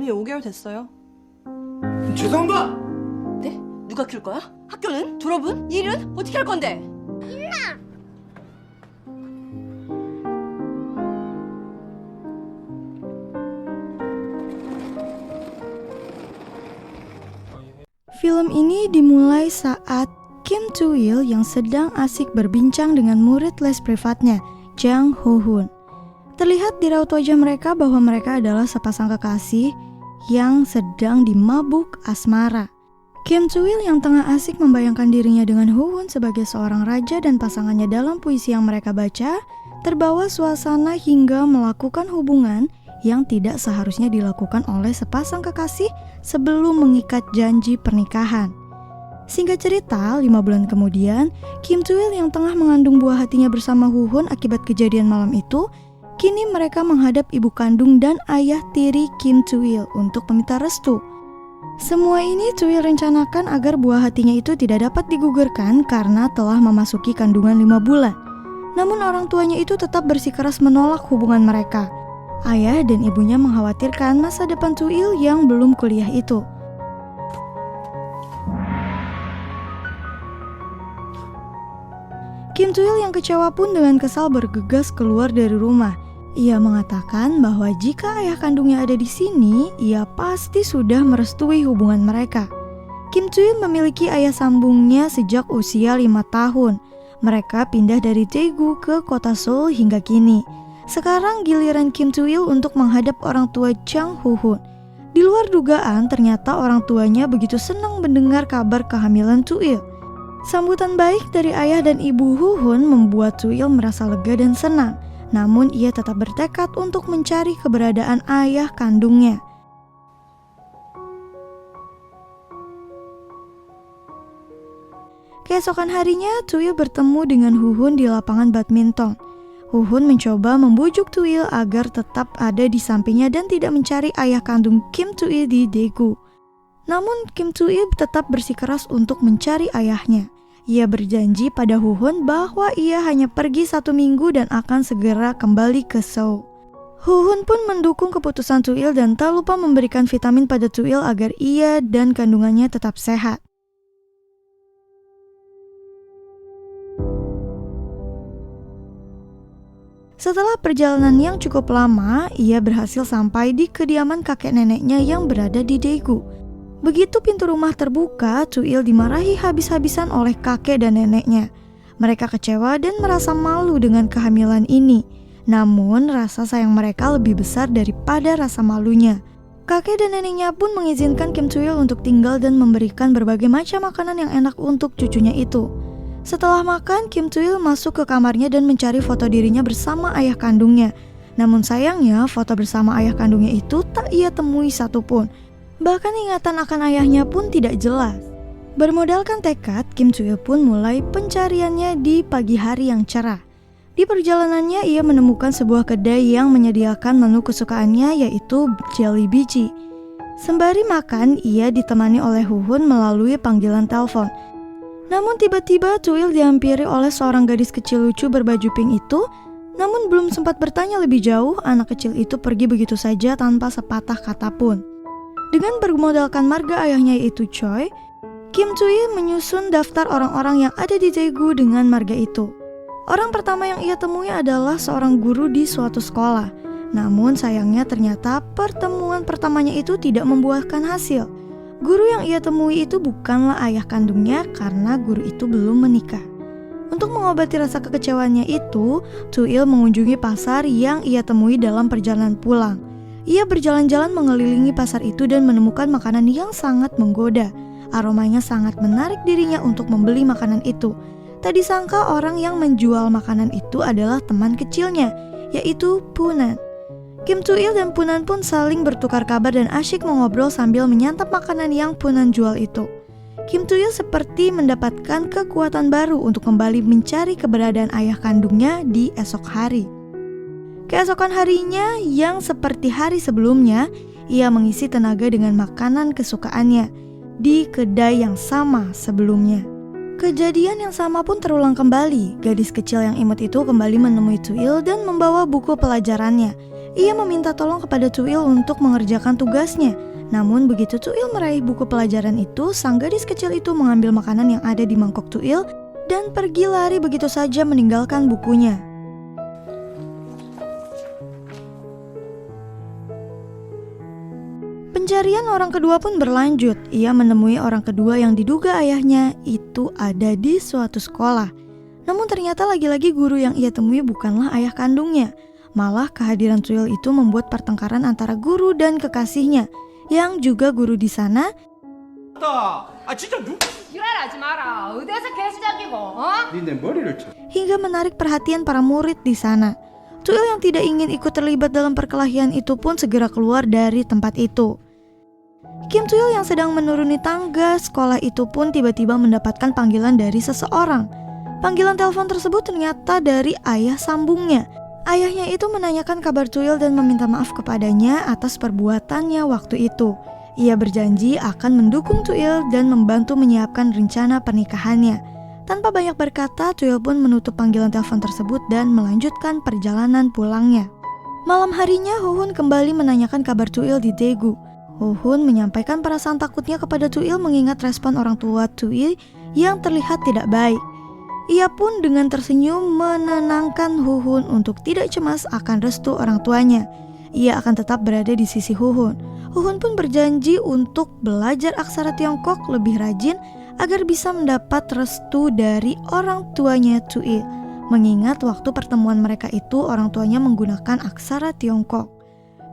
이미 5개월 됐어요. 죄송합니다. 네? 누가 키울 거야? 학교는? 졸업은? 일은? 어떻게 할 건데? Film ini dimulai saat Kim Too-il yang sedang asik berbincang dengan murid les privatnya, Jang Ho-hun. Terlihat di raut wajah mereka bahwa mereka adalah sepasang kekasih yang sedang dimabuk asmara. Kim Too-il yang tengah asik membayangkan dirinya dengan Ho-hun sebagai seorang raja dan pasangannya dalam puisi yang mereka baca, terbawa suasana hingga melakukan hubungan yang tidak seharusnya dilakukan oleh sepasang kekasih sebelum mengikat janji pernikahan. Singkat cerita, 5 bulan kemudian, Kim Too-il yang tengah mengandung buah hatinya bersama Ho-hun akibat kejadian malam itu, kini mereka menghadap ibu kandung dan ayah tiri Kim Too-il untuk meminta restu. Semua ini Too-il rencanakan agar buah hatinya itu tidak dapat digugurkan karena telah memasuki kandungan 5 bulan. Namun orang tuanya itu tetap bersikeras menolak hubungan mereka. Ayah dan ibunya mengkhawatirkan masa depan Too-il yang belum kuliah itu. Kim Too-il yang kecewa pun dengan kesal bergegas keluar dari rumah. Ia mengatakan bahwa jika ayah kandungnya ada di sini, ia pasti sudah merestui hubungan mereka. Kim Too-il memiliki ayah sambungnya sejak usia 5 tahun. Mereka pindah dari Daegu ke kota Seoul hingga kini. Sekarang giliran Kim Too-il untuk menghadap orang tua Jang Ho-hun. Di luar dugaan, ternyata orang tuanya begitu senang mendengar kabar kehamilan Too-il. Sambutan baik dari ayah dan ibu Ho-hun membuat Too-il merasa lega dan senang. Namun ia tetap bertekad untuk mencari keberadaan ayah kandungnya. Keesokan harinya, Too-il bertemu dengan Ho-hun di lapangan badminton. Ho-hun mencoba membujuk Too-il agar tetap ada di sampingnya dan tidak mencari ayah kandung Kim Too-il di Daegu. Namun Kim Too-il tetap bersikeras untuk mencari ayahnya. Ia berjanji pada Ho-hun bahwa ia hanya pergi 1 minggu dan akan segera kembali ke Seoul. Ho-hun pun mendukung keputusan Too-il dan tak lupa memberikan vitamin pada Too-il agar ia dan kandungannya tetap sehat. Setelah perjalanan yang cukup lama, ia berhasil sampai di kediaman kakek neneknya yang berada di Daegu. Begitu pintu rumah terbuka, Too-il dimarahi habis-habisan oleh kakek dan neneknya. Mereka kecewa dan merasa malu dengan kehamilan ini. Namun, rasa sayang mereka lebih besar daripada rasa malunya. Kakek dan neneknya pun mengizinkan Kim Too-il untuk tinggal dan memberikan berbagai macam makanan yang enak untuk cucunya itu. Setelah makan, Kim Too-il masuk ke kamarnya dan mencari foto dirinya bersama ayah kandungnya. Namun sayangnya, foto bersama ayah kandungnya itu tak ia temui satupun. Bahkan ingatan akan ayahnya pun tidak jelas. Bermodalkan tekad, Kim Too-il pun mulai pencariannya di pagi hari yang cerah. Di perjalanannya, ia menemukan sebuah kedai yang menyediakan menu kesukaannya, yaitu jelly biji. Sembari makan, ia ditemani oleh Ho-hun melalui panggilan telepon. Namun tiba-tiba Too-il dihampiri oleh seorang gadis kecil lucu berbaju pink itu. Namun belum sempat bertanya lebih jauh, anak kecil itu pergi begitu saja tanpa sepatah kata pun. Dengan bermodalkan marga ayahnya yaitu Choi, Kim Too-il menyusun daftar orang-orang yang ada di Daegu dengan marga itu. Orang pertama yang ia temui adalah seorang guru di suatu sekolah. Namun sayangnya ternyata pertemuan pertamanya itu tidak membuahkan hasil. Guru yang ia temui itu bukanlah ayah kandungnya karena guru itu belum menikah. Untuk mengobati rasa kekecewaannya itu, Too-il mengunjungi pasar yang ia temui dalam perjalanan pulang. Ia berjalan-jalan mengelilingi pasar itu dan menemukan makanan yang sangat menggoda. Aromanya sangat menarik dirinya untuk membeli makanan itu. Tak disangka orang yang menjual makanan itu adalah teman kecilnya, yaitu Punan. Kim Too-il dan Punan pun saling bertukar kabar dan asyik mengobrol sambil menyantap makanan yang Punan jual itu. Kim Too-il seperti mendapatkan kekuatan baru untuk kembali mencari keberadaan ayah kandungnya di esok hari. Keesokan harinya yang seperti hari sebelumnya, ia mengisi tenaga dengan makanan kesukaannya di kedai yang sama sebelumnya. Kejadian yang sama pun terulang kembali. Gadis kecil yang imut itu kembali menemui Too-il dan membawa buku pelajarannya. Ia meminta tolong kepada Cuil untuk mengerjakan tugasnya. Namun begitu Cuil meraih buku pelajaran itu, sang gadis kecil itu mengambil makanan yang ada di mangkok Cuil dan pergi lari begitu saja meninggalkan bukunya. Pencarian orang kedua pun berlanjut. Ia menemui orang kedua yang diduga ayahnya itu ada di suatu sekolah. Namun ternyata lagi-lagi guru yang ia temui bukanlah ayah kandungnya. Malah kehadiran Cuil itu membuat pertengkaran antara guru dan kekasihnya, yang juga guru di sana. Hingga menarik perhatian para murid di sana. Cuil yang tidak ingin ikut terlibat dalam perkelahian itu pun segera keluar dari tempat itu. Kim Cuil yang sedang menuruni tangga sekolah itu pun tiba-tiba mendapatkan panggilan dari seseorang. Panggilan telepon tersebut ternyata dari ayah sambungnya. Ayahnya itu menanyakan kabar Cuil dan meminta maaf kepadanya atas perbuatannya waktu itu. Ia berjanji akan mendukung Cuil dan membantu menyiapkan rencana pernikahannya. Tanpa banyak berkata, Cuil pun menutup panggilan telepon tersebut dan melanjutkan perjalanan pulangnya. Malam harinya, Huhun kembali menanyakan kabar Cuil di Daegu. Huhun menyampaikan perasaan takutnya kepada Cuil mengingat respon orang tua Cuil yang terlihat tidak baik. Ia pun dengan tersenyum menenangkan Huhun untuk tidak cemas akan restu orang tuanya. Ia akan tetap berada di sisi Huhun. Huhun pun berjanji untuk belajar aksara Tiongkok lebih rajin agar bisa mendapat restu dari orang tuanya Cuil. Mengingat waktu pertemuan mereka itu orang tuanya menggunakan aksara Tiongkok.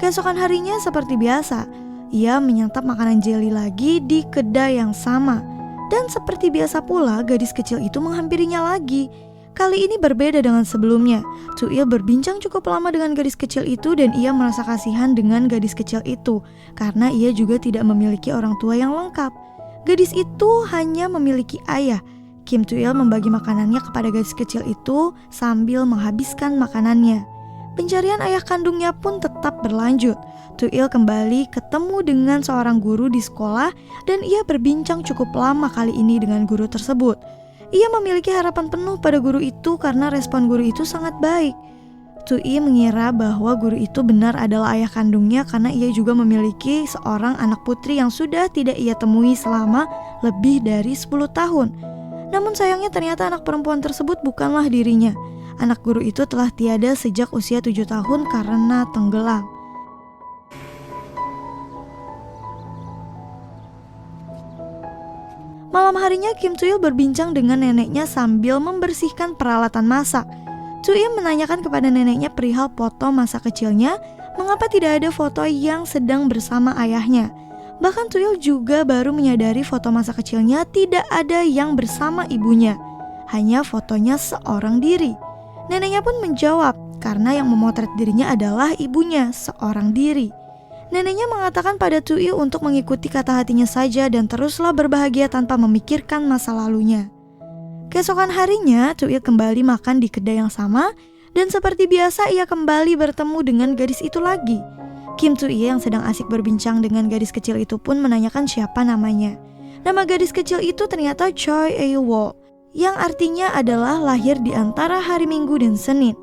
Keesokan harinya seperti biasa, ia menyantap makanan jeli lagi di kedai yang sama. Dan seperti biasa pula, gadis kecil itu menghampirinya lagi. Kali ini berbeda dengan sebelumnya. Cuil berbincang cukup lama dengan gadis kecil itu dan ia merasa kasihan dengan gadis kecil itu karena ia juga tidak memiliki orang tua yang lengkap. Gadis itu hanya memiliki ayah. Kim Cuil membagi makanannya kepada gadis kecil itu sambil menghabiskan makanannya. Pencarian ayah kandungnya pun tetap berlanjut. Cuil kembali ketemu dengan seorang guru di sekolah dan ia berbincang cukup lama kali ini dengan guru tersebut. Ia memiliki harapan penuh pada guru itu karena respon guru itu sangat baik. Cuil mengira bahwa guru itu benar adalah ayah kandungnya karena ia juga memiliki seorang anak putri yang sudah tidak ia temui selama lebih dari 10 tahun. Namun sayangnya ternyata anak perempuan tersebut bukanlah dirinya. Anak guru itu telah tiada sejak usia 7 tahun karena tenggelam. Malam harinya Kim Cuil berbincang dengan neneknya sambil membersihkan peralatan masak. Cuil menanyakan kepada neneknya perihal foto masa kecilnya, mengapa tidak ada foto yang sedang bersama ayahnya. Bahkan Cuil juga baru menyadari foto masa kecilnya tidak ada yang bersama ibunya, hanya fotonya seorang diri. Neneknya pun menjawab karena yang memotret dirinya adalah ibunya seorang diri. Neneknya mengatakan pada Cuil untuk mengikuti kata hatinya saja dan teruslah berbahagia tanpa memikirkan masa lalunya. Keesokan harinya, Cuil kembali makan di kedai yang sama dan seperti biasa ia kembali bertemu dengan gadis itu lagi. Kim Cuil yang sedang asik berbincang dengan gadis kecil itu pun menanyakan siapa namanya. Nama gadis kecil itu ternyata Choi Ewo, yang artinya adalah lahir di antara hari Minggu dan Senin.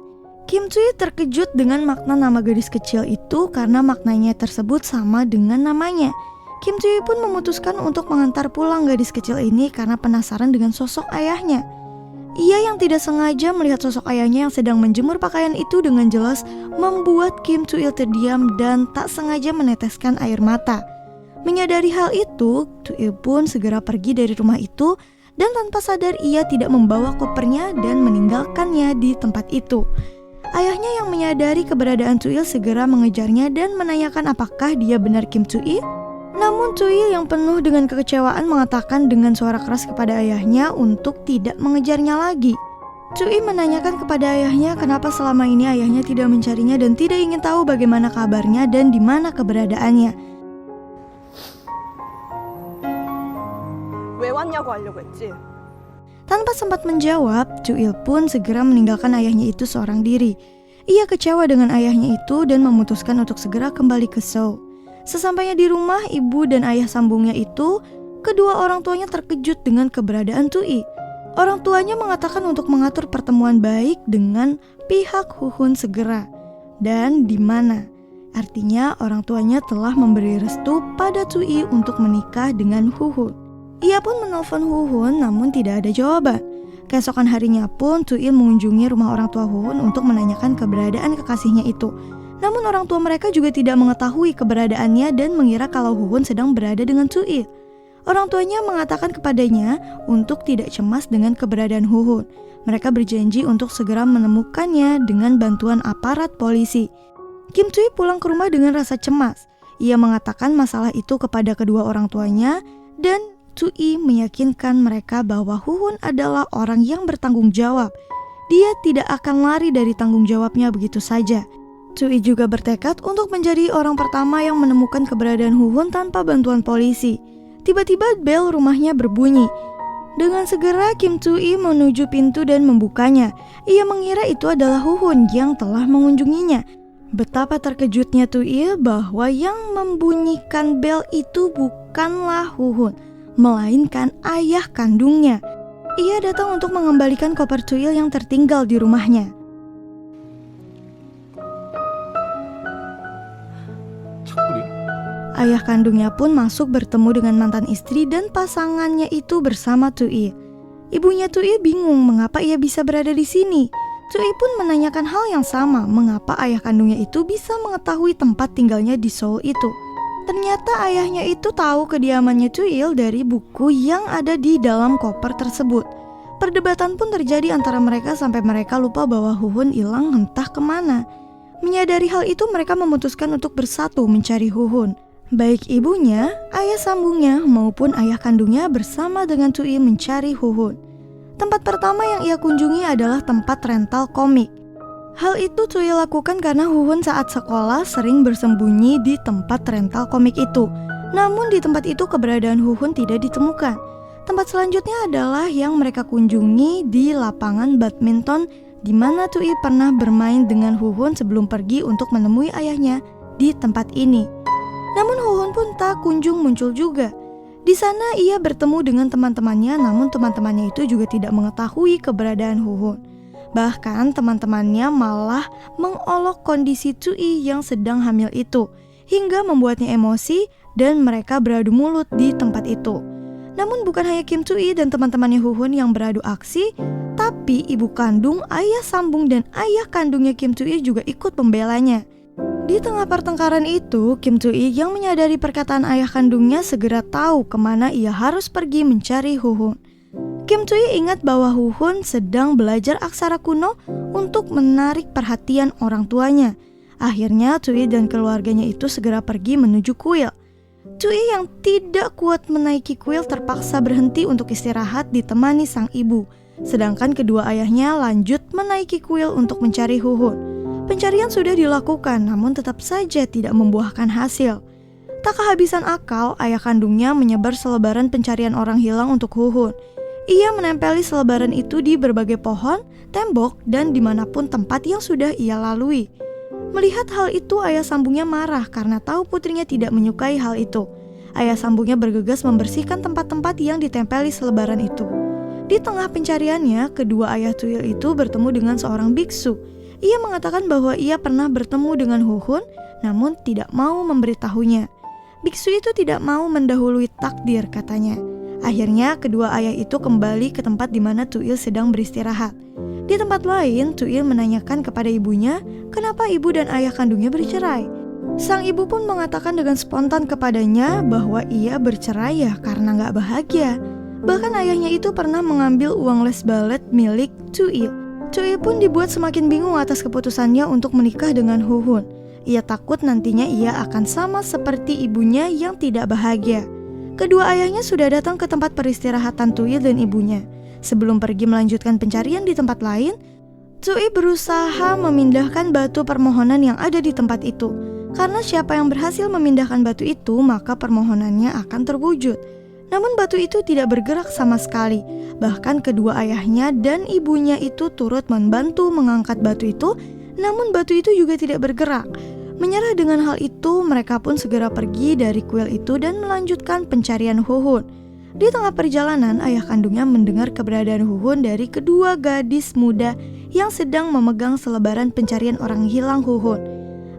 Kim Cuil terkejut dengan makna nama gadis kecil itu karena maknanya tersebut sama dengan namanya. Kim Cuil pun memutuskan untuk mengantar pulang gadis kecil ini karena penasaran dengan sosok ayahnya. Ia yang tidak sengaja melihat sosok ayahnya yang sedang menjemur pakaian itu dengan jelas membuat Kim Cuil terdiam dan tak sengaja meneteskan air mata. Menyadari hal itu, Cuil pun segera pergi dari rumah itu dan tanpa sadar ia tidak membawa kopernya dan meninggalkannya di tempat itu. Ayahnya yang menyadari keberadaan Cuil segera mengejarnya dan menanyakan apakah dia benar Kim Cuil. Namun Cuil yang penuh dengan kekecewaan mengatakan dengan suara keras kepada ayahnya untuk tidak mengejarnya lagi. Cuil menanyakan kepada ayahnya kenapa selama ini ayahnya tidak mencarinya dan tidak ingin tahu bagaimana kabarnya dan di mana keberadaannya. 왜 왔냐고 하려고 했지? Tanpa sempat menjawab, Cuil pun segera meninggalkan ayahnya itu seorang diri. Ia kecewa dengan ayahnya itu dan memutuskan untuk segera kembali ke Seoul. Sesampainya di rumah, ibu dan ayah sambungnya itu, kedua orang tuanya terkejut dengan keberadaan Cuil. Orang tuanya mengatakan untuk mengatur pertemuan baik dengan pihak Huhun segera. Dan di mana? Artinya orang tuanya telah memberi restu pada Cui untuk menikah dengan Huhun. Ia pun menelpon Huhun namun tidak ada jawaban. Keesokan harinya pun Cui mengunjungi rumah orang tua Huhun untuk menanyakan keberadaan kekasihnya itu. Namun orang tua mereka juga tidak mengetahui keberadaannya dan mengira kalau Huhun sedang berada dengan Cui. Orang tuanya mengatakan kepadanya untuk tidak cemas dengan keberadaan Huhun. Mereka berjanji untuk segera menemukannya dengan bantuan aparat polisi. Kim Cui pulang ke rumah dengan rasa cemas. Ia mengatakan masalah itu kepada kedua orang tuanya dan Cui meyakinkan mereka bahwa Huhun adalah orang yang bertanggung jawab. Dia tidak akan lari dari tanggung jawabnya begitu saja. Cui juga bertekad untuk menjadi orang pertama yang menemukan keberadaan Huhun tanpa bantuan polisi. Tiba-tiba bel rumahnya berbunyi. Dengan segera Kim Cui menuju pintu dan membukanya. Ia mengira itu adalah Huhun yang telah mengunjunginya. Betapa terkejutnya Cui bahwa yang membunyikan bel itu bukanlah Huhun, melainkan ayah kandungnya. Ia datang untuk mengembalikan koper Cui yang tertinggal di rumahnya. Ayah kandungnya pun masuk bertemu dengan mantan istri dan pasangannya itu bersama Cui. Ibunya Cui bingung mengapa ia bisa berada di sini. Cui pun menanyakan hal yang sama, mengapa ayah kandungnya itu bisa mengetahui tempat tinggalnya di Seoul itu. Ternyata ayahnya itu tahu kediamannya Cui dari buku yang ada di dalam koper tersebut. Perdebatan pun terjadi antara mereka sampai mereka lupa bahwa Huhun hilang entah kemana. Menyadari hal itu mereka memutuskan untuk bersatu mencari Huhun. Baik ibunya, ayah sambungnya maupun ayah kandungnya bersama dengan Cui mencari Huhun. Tempat pertama yang ia kunjungi adalah tempat rental komik. Hal itu Cui lakukan karena Huhun saat sekolah sering bersembunyi di tempat rental komik itu. Namun di tempat itu keberadaan Huhun tidak ditemukan. Tempat selanjutnya adalah yang mereka kunjungi di lapangan badminton di mana Cui pernah bermain dengan Huhun sebelum pergi untuk menemui ayahnya di tempat ini. Namun Huhun pun tak kunjung muncul juga. Di sana ia bertemu dengan teman-temannya, namun teman-temannya itu juga tidak mengetahui keberadaan Huhun. Bahkan teman-temannya malah mengolok kondisi Cui yang sedang hamil itu, hingga membuatnya emosi dan mereka beradu mulut di tempat itu. Namun bukan hanya Kim Cui dan teman-temannya Huhun yang beradu aksi, tapi ibu kandung, ayah sambung, dan ayah kandungnya Kim Cui juga ikut membelanya. Di tengah pertengkaran itu, Kim Cui yang menyadari perkataan ayah kandungnya segera tahu kemana ia harus pergi mencari Huhun. Kim Cui ingat bahwa Huhun sedang belajar aksara kuno untuk menarik perhatian orang tuanya. Akhirnya Cui dan keluarganya itu segera pergi menuju kuil. Cui yang tidak kuat menaiki kuil terpaksa berhenti untuk istirahat ditemani sang ibu. Sedangkan kedua ayahnya lanjut menaiki kuil untuk mencari Huhun. Pencarian sudah dilakukan namun tetap saja tidak membuahkan hasil. Tak kehabisan akal, ayah kandungnya menyebar selebaran pencarian orang hilang untuk Huhun. Ia menempeli selebaran itu di berbagai pohon, tembok, dan dimanapun tempat yang sudah ia lalui. Melihat hal itu, ayah sambungnya marah karena tahu putrinya tidak menyukai hal itu. Ayah sambungnya bergegas membersihkan tempat-tempat yang ditempeli selebaran itu. Di tengah pencariannya, kedua ayah tuyul itu bertemu dengan seorang biksu. Ia mengatakan bahwa ia pernah bertemu dengan Huhun, namun tidak mau memberitahunya. Biksu itu tidak mau mendahului takdir, katanya. Akhirnya kedua ayah itu kembali ke tempat di mana Tuyul sedang beristirahat. Di tempat lain, Tuyul menanyakan kepada ibunya kenapa ibu dan ayah kandungnya bercerai. Sang ibu pun mengatakan dengan spontan kepadanya bahwa ia bercerai ya karena gak bahagia. Bahkan ayahnya itu pernah mengambil uang les balet milik Tuyul. Cui pun dibuat semakin bingung atas keputusannya untuk menikah dengan Huhun. Ia takut nantinya ia akan sama seperti ibunya yang tidak bahagia. Kedua ayahnya sudah datang ke tempat peristirahatan Cui dan ibunya. Sebelum pergi melanjutkan pencarian di tempat lain, Cui berusaha memindahkan batu permohonan yang ada di tempat itu. Karena siapa yang berhasil memindahkan batu itu, maka permohonannya akan terwujud. Namun batu itu tidak bergerak sama sekali. Bahkan kedua ayahnya dan ibunya itu turut membantu mengangkat batu itu, namun batu itu juga tidak bergerak. Menyerah dengan hal itu, mereka pun segera pergi dari kuil itu dan melanjutkan pencarian Huhun. Di tengah perjalanan, ayah kandungnya mendengar keberadaan Huhun dari kedua gadis muda yang sedang memegang selebaran pencarian orang hilang Huhun.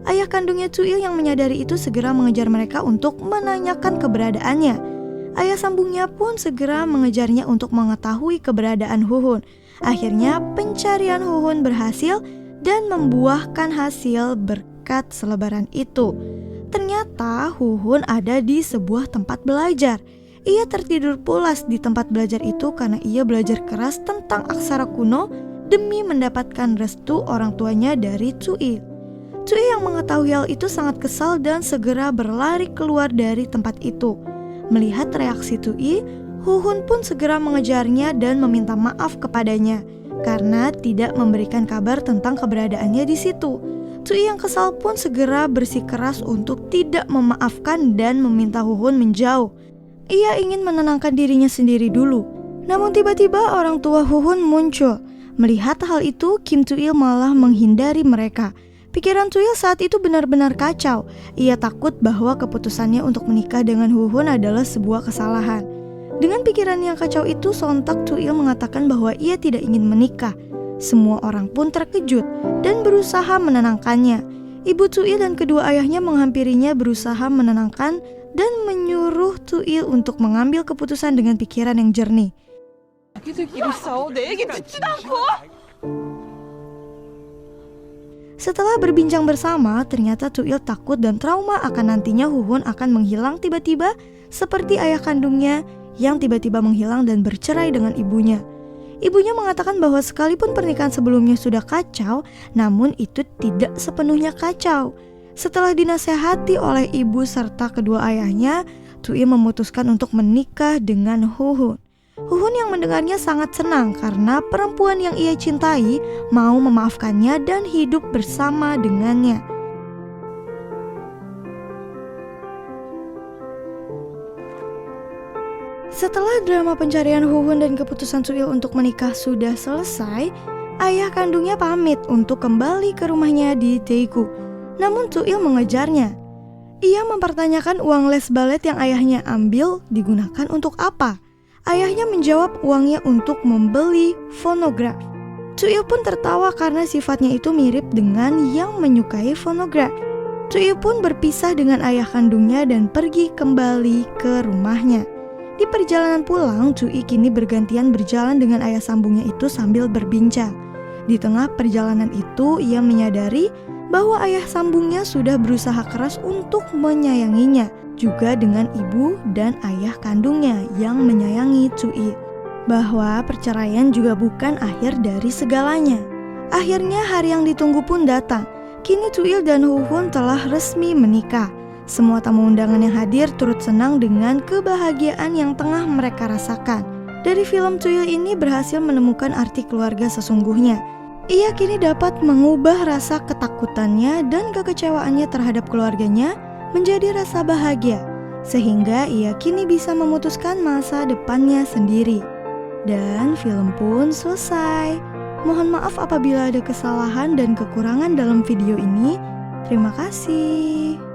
Ayah kandungnya Cuil yang menyadari itu segera mengejar mereka untuk menanyakan keberadaannya. Ayah sambungnya pun segera mengejarnya untuk mengetahui keberadaan Huhun. Akhirnya pencarian Huhun berhasil dan membuahkan hasil berkat selebaran itu. Ternyata Huhun ada di sebuah tempat belajar. Ia tertidur pulas di tempat belajar itu karena ia belajar keras tentang aksara kuno demi mendapatkan restu orang tuanya dari Cuil. Cuil yang mengetahui hal itu sangat kesal dan segera berlari keluar dari tempat itu. Melihat reaksi Cuil, Huhun pun segera mengejarnya dan meminta maaf kepadanya karena tidak memberikan kabar tentang keberadaannya di situ. Cuil yang kesal pun segera bersikeras untuk tidak memaafkan dan meminta Huhun menjauh. Ia ingin menenangkan dirinya sendiri dulu. Namun tiba-tiba orang tua Huhun muncul. Melihat hal itu, Kim Cuil malah menghindari mereka. Pikiran Cuil saat itu benar-benar kacau. Ia takut bahwa keputusannya untuk menikah dengan Huhun adalah sebuah kesalahan. Dengan pikiran yang kacau itu, sontak Cuil mengatakan bahwa ia tidak ingin menikah. Semua orang pun terkejut dan berusaha menenangkannya. Ibu Cuil dan kedua ayahnya menghampirinya berusaha menenangkan dan menyuruh Cuil untuk mengambil keputusan dengan pikiran yang jernih. Setelah berbincang bersama, ternyata Cuil takut dan trauma akan nantinya Huhun akan menghilang tiba-tiba seperti ayah kandungnya yang tiba-tiba menghilang dan bercerai dengan ibunya. Ibunya mengatakan bahwa sekalipun pernikahan sebelumnya sudah kacau, namun itu tidak sepenuhnya kacau. Setelah dinasehati oleh ibu serta kedua ayahnya, Cuil memutuskan untuk menikah dengan Huhun. Huhun yang mendengarnya sangat senang karena perempuan yang ia cintai mau memaafkannya dan hidup bersama dengannya. Setelah drama pencarian Huhun dan keputusan Cuil untuk menikah sudah selesai, ayah kandungnya pamit untuk kembali ke rumahnya di Daegu. Namun Cuil mengejarnya. Ia mempertanyakan uang les balet yang ayahnya ambil digunakan untuk apa. Ayahnya menjawab uangnya untuk membeli fonograf. Cuil pun tertawa karena sifatnya itu mirip dengan yang menyukai fonograf. Cuil pun berpisah dengan ayah kandungnya dan pergi kembali ke rumahnya. Di perjalanan pulang, Cuil kini bergantian berjalan dengan ayah sambungnya itu sambil berbincang. Di tengah perjalanan itu, ia menyadari bahwa ayah sambungnya sudah berusaha keras untuk menyayanginya, juga dengan ibu dan ayah kandungnya yang menyayangi Cuil. Bahwa perceraian juga bukan akhir dari segalanya. Akhirnya hari yang ditunggu pun datang. Kini Cuil dan Huhun telah resmi menikah. Semua tamu undangan yang hadir turut senang dengan kebahagiaan yang tengah mereka rasakan. Dari film Cuil ini berhasil menemukan arti keluarga sesungguhnya. Ia kini dapat mengubah rasa ketakutannya dan kekecewaannya terhadap keluarganya menjadi rasa bahagia, sehingga ia kini bisa memutuskan masa depannya sendiri. Dan film pun selesai. Mohon maaf apabila ada kesalahan dan kekurangan dalam video ini. Terima kasih.